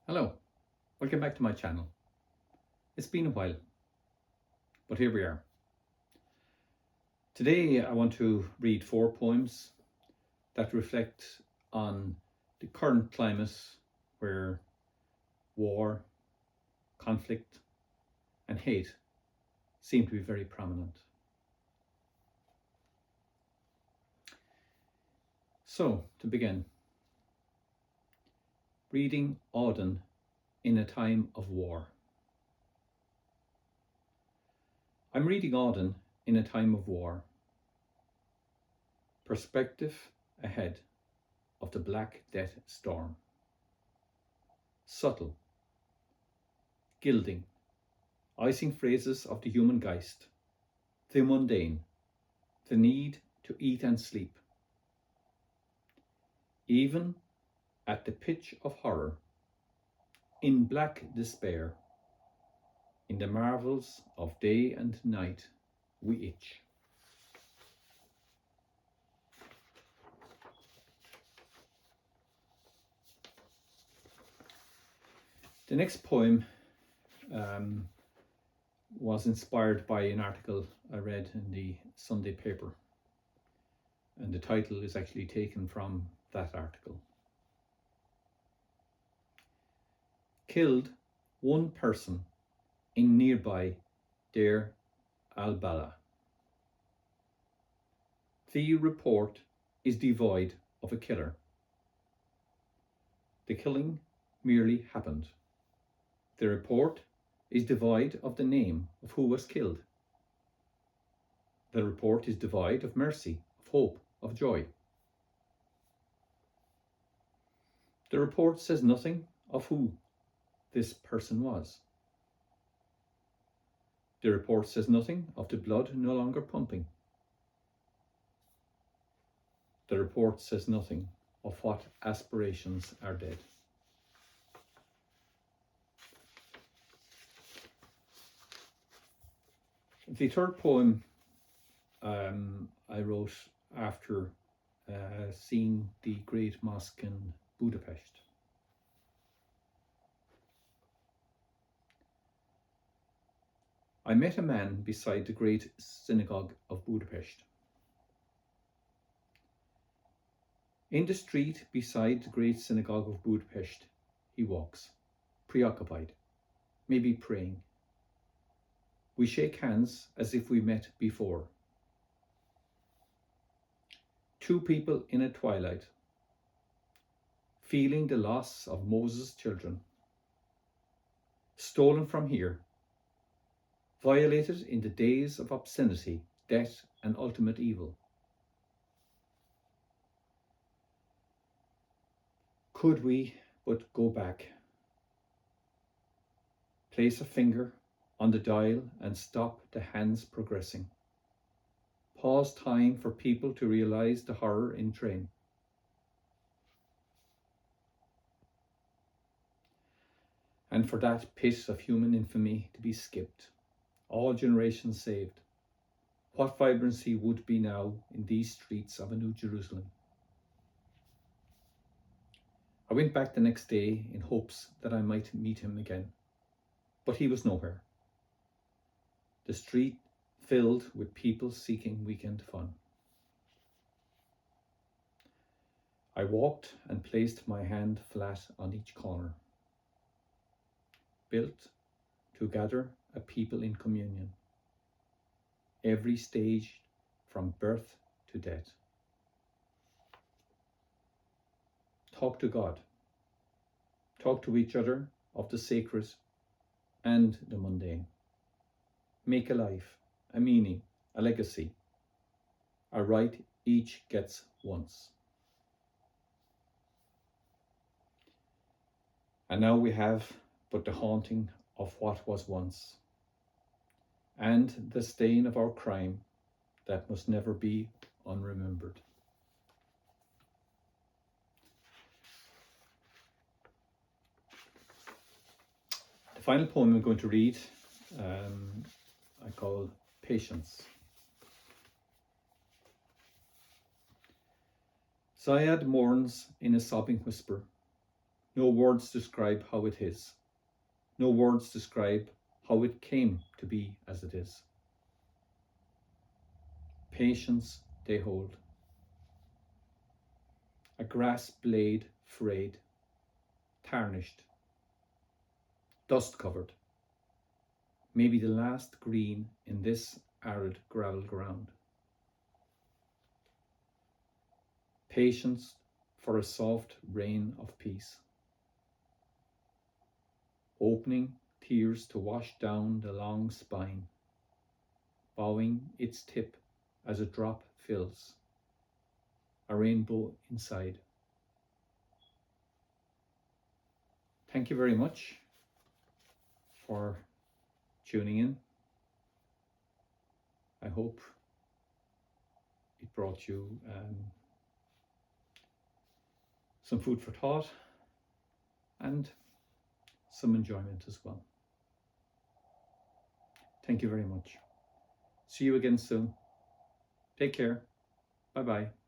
Hello, welcome back to my channel. It's been a while, but here we are. Today I want to read 4 poems that reflect on the current climate where war, conflict and hate seem to be very prominent. So, to begin, reading Auden in a time of war. I'm reading Auden in a time of war. Perspective ahead of the Black Death storm. Subtle, gilding, icing phrases of the human geist, the mundane, the need to eat and sleep. Even at the pitch of horror, in black despair, in the marvels of day and night, we itch. The next poem was inspired by an article I read in the Sunday paper, and the title is actually taken from that article. Killed one person in nearby Deir al-Balah. The report is devoid of a killer. The killing merely happened. The report is devoid of the name of who was killed. The report is devoid of mercy, of hope, of joy. The report says nothing of who this person was. The report says nothing of the blood no longer pumping. The report says nothing of what aspirations are dead. The third poem I wrote after seeing the Great Mosque in Budapest. I met a man beside the Great Synagogue of Budapest. In the street beside the Great Synagogue of Budapest, he walks, preoccupied, maybe praying. We shake hands as if we met before. Two people in a twilight, feeling the loss of Moses' children, stolen from here, violated in the days of obscenity, death, and ultimate evil. Could we but go back, place a finger on the dial and stop the hands progressing. Pause time for people to realize the horror in train. And for that pit of human infamy to be skipped, all generations saved. What vibrancy would be now in these streets of a New Jerusalem? I went back the next day in hopes that I might meet him again, but he was nowhere. The street filled with people seeking weekend fun. I walked and placed my hand flat on each corner, built to gather a people in communion, every stage from birth to death. Talk to God, talk to each other of the sacred and the mundane. Make a life, a meaning, a legacy, a right each gets once. And now we have but the haunting of what was once, and the stain of our crime that must never be unremembered. The final poem I'm going to read I call Patience. Zayed mourns in a sobbing whisper, No words describe how it is. No words describe how it came to be as it is. Patience they hold. A grass blade frayed, tarnished, dust covered. Maybe the last green in this arid gravel ground. Patience for a soft rain of peace. Opening tears to wash down the long spine, bowing its tip as a drop fills, a rainbow inside. Thank you very much for tuning in. I hope it brought you some food for thought and some enjoyment as well. Thank you very much. See you again soon. Take care. Bye-bye.